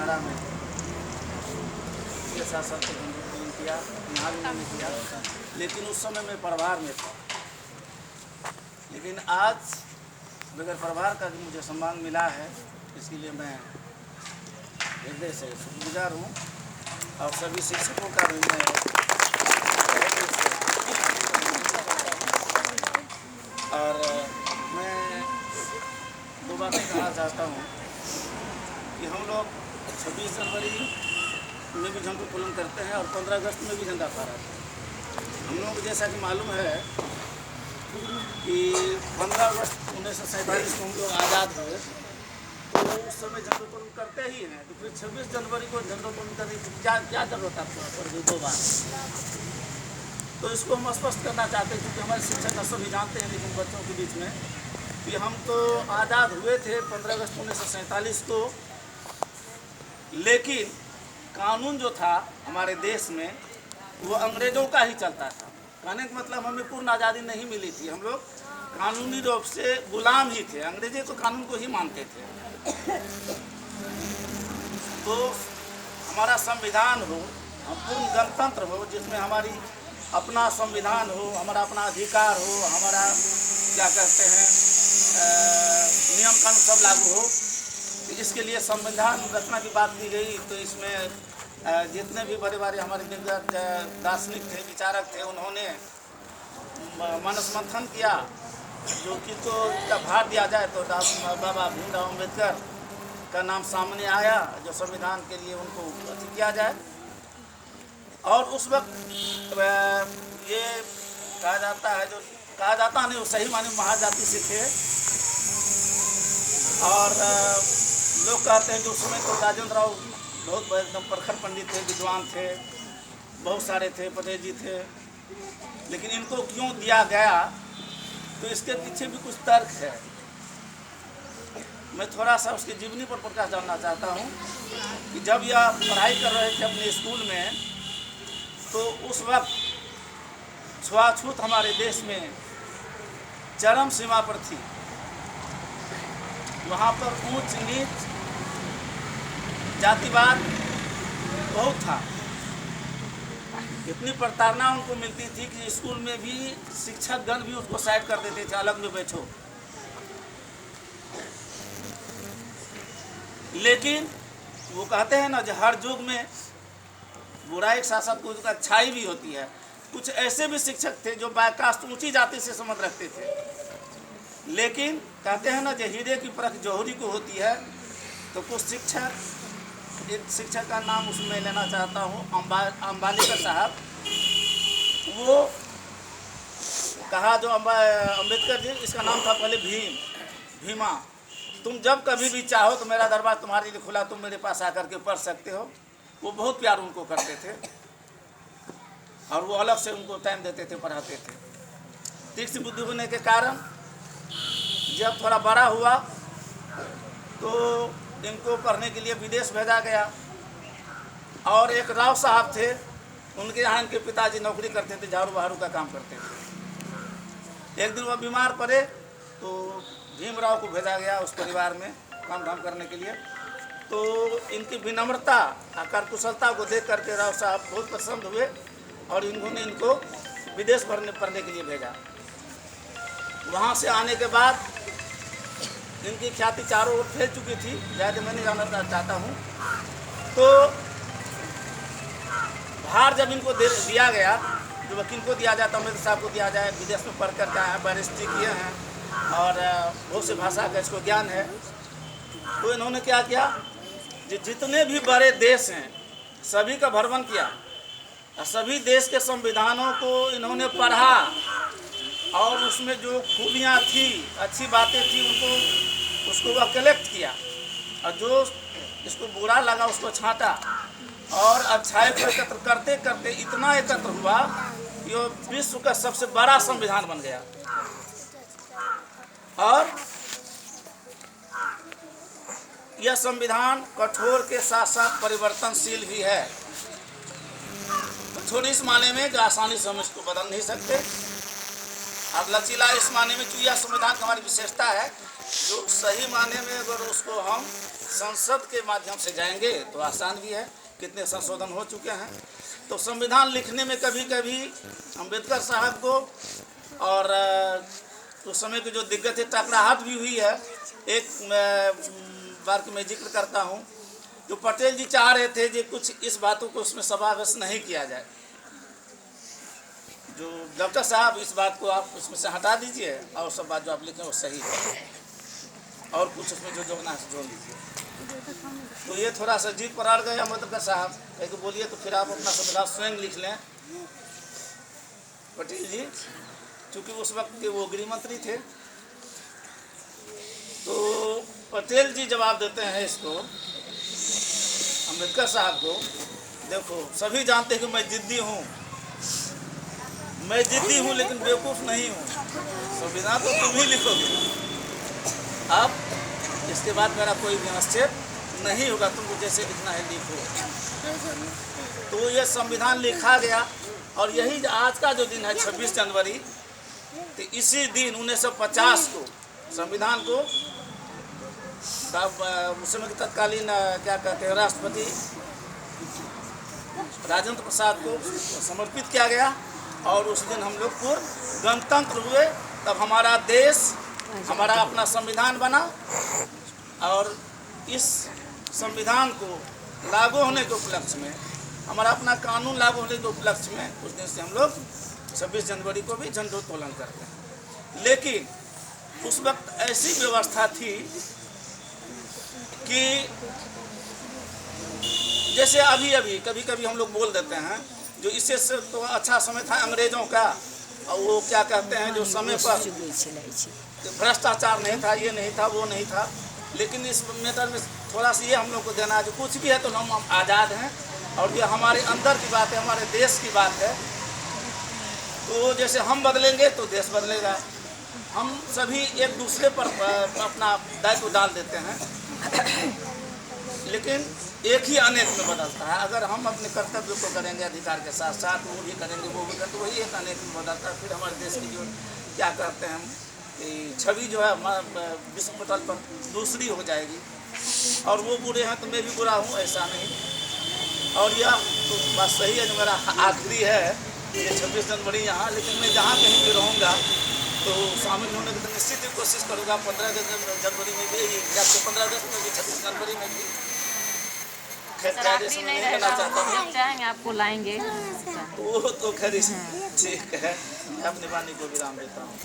Canada में ये शासन को आंदोलन किया, यहाँ भी मैंने किया, लेकिन उस समय मैं प्रभार में था। लेकिन आज बगैर प्रभार का जो मुझे सम्मान मिला है, इसके लिए मैं हृदय से शुक्रगुजार हूँ। और सभी शिक्षकों का भी मैं और मैं दो बातें कहना चाहता हूँ कि हम लोग 26 जनवरी में भी झंडोत्तोलन करते हैं और 15 अगस्त में भी झंडा फहराते हैं। हम लोगों को जैसा कि मालूम है कि 15 अगस्त 1947 को हम लोग आज़ाद हुए, तो उस समय झंडोत्तोलन करते ही हैं, तो फिर 26 जनवरी को झंडोत्तोलन करने की क्या जरूरत आपको पर दो बार। तो इसको हम स्पष्ट करना चाहते हैं, क्योंकि हमारे शिक्षक सभी जानते हैं, लेकिन बच्चों के बीच में कि हम तो आज़ाद हुए थे 15 अगस्त 1947 को, लेकिन कानून जो था हमारे देश में वो अंग्रेज़ों का ही चलता था। कहने का मतलब हमें पूर्ण आज़ादी नहीं मिली थी, हम लोग कानूनी रूप से गुलाम ही थे, अंग्रेजी तो कानून को ही मानते थे। तो हमारा संविधान हो, हम पूर्ण गणतंत्र हो, जिसमें हमारी अपना संविधान हो, हमारा अपना अधिकार हो, हमारा क्या कहते हैं नियम कानून सब लागू हो, तो इसके लिए संविधान रचना की बात की गई। तो इसमें जितने भी बड़े बड़े हमारे दिग्गज दार्शनिक थे, विचारक थे, उन्होंने मनस मंथन किया, जो किसको का भार दिया जाए तो बाबा भीमराव अम्बेडकर का नाम सामने आया, जो संविधान के लिए उनको अति किया जाए। और उस वक्त ये कहा जाता है, जो कहा जाता नहीं वो सही माने महाजाति से थे। और लोग कहते हैं कि उस समय तो राजेंद्र राव बहुत एकदम प्रखर पंडित थे, विद्वान थे, बहुत सारे थे, पटेल जी थे, लेकिन इनको क्यों दिया गया, तो इसके पीछे भी कुछ तर्क है। मैं थोड़ा सा उसकी जीवनी पर प्रकाश डालना चाहता हूँ कि जब यह पढ़ाई कर रहे थे अपने स्कूल में, तो उस वक्त छुआछूत हमारे देश में चरम सीमा पर थी। वहाँ पर ऊंच नीच जातिवाद बहुत था। इतनी प्रताड़ना उनको मिलती थी कि स्कूल में भी शिक्षक गण भी उसको साइड कर देते थे, अलग में बैठो। लेकिन वो कहते हैं ना, जो हर युग में बुराई के साथ साथ कुछ अच्छाई भी होती है। कुछ ऐसे भी शिक्षक थे जो बायकास्ट ऊंची जाति से संबंध रखते थे, लेकिन कहते हैं ना, जो हीरे की परख जौहरी को होती है। तो कुछ शिक्षक, एक शिक्षक का नाम उसमें लेना चाहता हूँ, अंबालीकर साहब, वो कहा जो अम्बेडकर जी, इसका नाम था पहले भीमा, तुम जब कभी भी चाहो तो मेरा दरबार तुम्हारे लिए खुला, तुम मेरे पास आकर के पढ़ सकते हो। वो बहुत प्यार उनको करते थे और वो अलग से उनको टाइम देते थे, पढ़ाते थे। तीक्ष्ण बुद्धि होने के कारण जब थोड़ा बड़ा हुआ तो इनको पढ़ने के लिए विदेश भेजा गया। और एक राव साहब थे, उनके यहाँ इनके पिताजी नौकरी करते थे, झाड़ू बहारू का काम करते थे। एक दिन वह बीमार पड़े तो भीमराव को भेजा गया उस परिवार में काम धाम करने के लिए। तो इनकी विनम्रता और कार्यकुशलता को देख करके राव साहब बहुत पसंद हुए और इन्होंने इनको विदेश पढ़ने के लिए भेजा। वहाँ से आने के बाद इनकी ख्याति चारों ओर फैल चुकी थी, ज़्यादा मैं नहीं जानना चाहता हूँ। तो भार जब इनको दिया गया, जो वकील को दिया जाता, अम्बेडकर साहब को दिया जाए, विदेश में पढ़ कर के आए हैं, बैरिस्ट्री किए हैं और बहुत से भाषा का इसको ज्ञान है। तो इन्होंने क्या किया, जितने भी बड़े देश हैं सभी का भ्रमण किया और सभी देश के संविधानों को इन्होंने पढ़ा और उसमें जो खूबियाँ थी, अच्छी बातें थी, उसको वह कलेक्ट किया और जो इसको बुरा लगा उसको छांटा और अच्छाई को एकत्र करते करते इतना एकत्र हुआ कि वो विश्व का सबसे बड़ा संविधान बन गया। और यह संविधान कठोर के साथ साथ परिवर्तनशील भी है। थोड़ी इस माने में कि आसानी से हम इसको बदल नहीं सकते और लचीला इस माने में कि यह संविधान की हमारी विशेषता है जो सही माने में अगर उसको हम संसद के माध्यम से जाएंगे तो आसान भी है, कितने संशोधन हो चुके हैं। तो संविधान लिखने में कभी कभी अम्बेडकर साहब को और उस समय की जो दिग्गज है टकराहट भी हुई है। एक बार की मैं जिक्र करता हूँ, जो पटेल जी चाह रहे थे कि कुछ इस बातों को उसमें समावेश नहीं किया जाए। जो डॉक्टर साहब इस बात को आप उसमें से हटा दीजिए और सब बात जो आप लिखें वो सही है, और कुछ उसमें जो जोड़ना है जोड़ लीजिए। तो ये थोड़ा सा जीत पर अड़ गए अम्बेडकर साहब, एक बोलिए तो फिर आप अपना संविधान स्वयं लिख लें। पटेल जी चूँकि उस वक्त के वो गृह मंत्री थे, तो पटेल जी जवाब देते हैं इसको अम्बेडकर साहब को, देखो सभी जानते हैं कि मैं जिद्दी हूँ, लेकिन बेवकूफ़ नहीं हूँ। संविधान तो तुम ही लिखोगे, अब इसके बाद मेरा कोई भी हस्तक्षेप नहीं होगा, तुमको जैसे लिखना है लिखो। तो ये संविधान लिखा गया, और यही आज का जो दिन है 26 जनवरी, तो इसी दिन 1950 को संविधान को उस समय के तत्कालीन क्या कहते हैं राष्ट्रपति राजेंद्र प्रसाद को समर्पित किया गया, और उस दिन हम लोग पूर्ण गणतंत्र हुए। तब हमारा देश, हमारा अपना संविधान बना, और इस संविधान को लागू होने के उपलक्ष्य में, हमारा अपना कानून लागू होने के उपलक्ष्य में उस दिन से हम लोग 26 जनवरी को भी झंडोत्तोलन करते हैं। लेकिन उस वक्त ऐसी व्यवस्था थी कि जैसे अभी कभी कभी हम लोग बोल देते हैं, जो इससे तो अच्छा समय था अंग्रेज़ों का, और वो क्या कहते हैं जो समय पर भ्रष्टाचार नहीं था, ये नहीं था, वो नहीं था। लेकिन इस मैटर में थोड़ा सा ये हम लोग को देना है, जो कुछ भी है तो हम आज़ाद हैं, और ये हमारे अंदर की बात है, हमारे देश की बात है। तो जैसे हम बदलेंगे तो देश बदलेगा। हम सभी एक दूसरे पर अपना दायित्व डाल देते हैं, लेकिन एक ही अनेक में बदलता है। अगर हम अपने कर्तव्य को करेंगे अधिकार के साथ साथ, वो भी करेंगे, वो भी करेंगे, तो वही एक अनेक में बदलता है। फिर हमारे देश की जो क्या कहते हैं छवि जो है विश्व पटल पर दूसरी हो जाएगी, और वो बुरे हैं तो मैं भी बुरा हूँ, ऐसा नहीं। और यह तो बात सही है, जो मेरा आखिरी है ये 26 जनवरी यहाँ, लेकिन मैं जहाँ कहीं भी रहूँगा तो शामिल होने की तो निश्चित ही कोशिश करूँगा। 15 जनवरी में भी, 15 अगस्त में भी, 26 जनवरी में भी। नहीं चाहेंगे आपको लाएंगे, वो तो खैर ठीक है। मैं अपनी वाणी को विराम देता हूँ।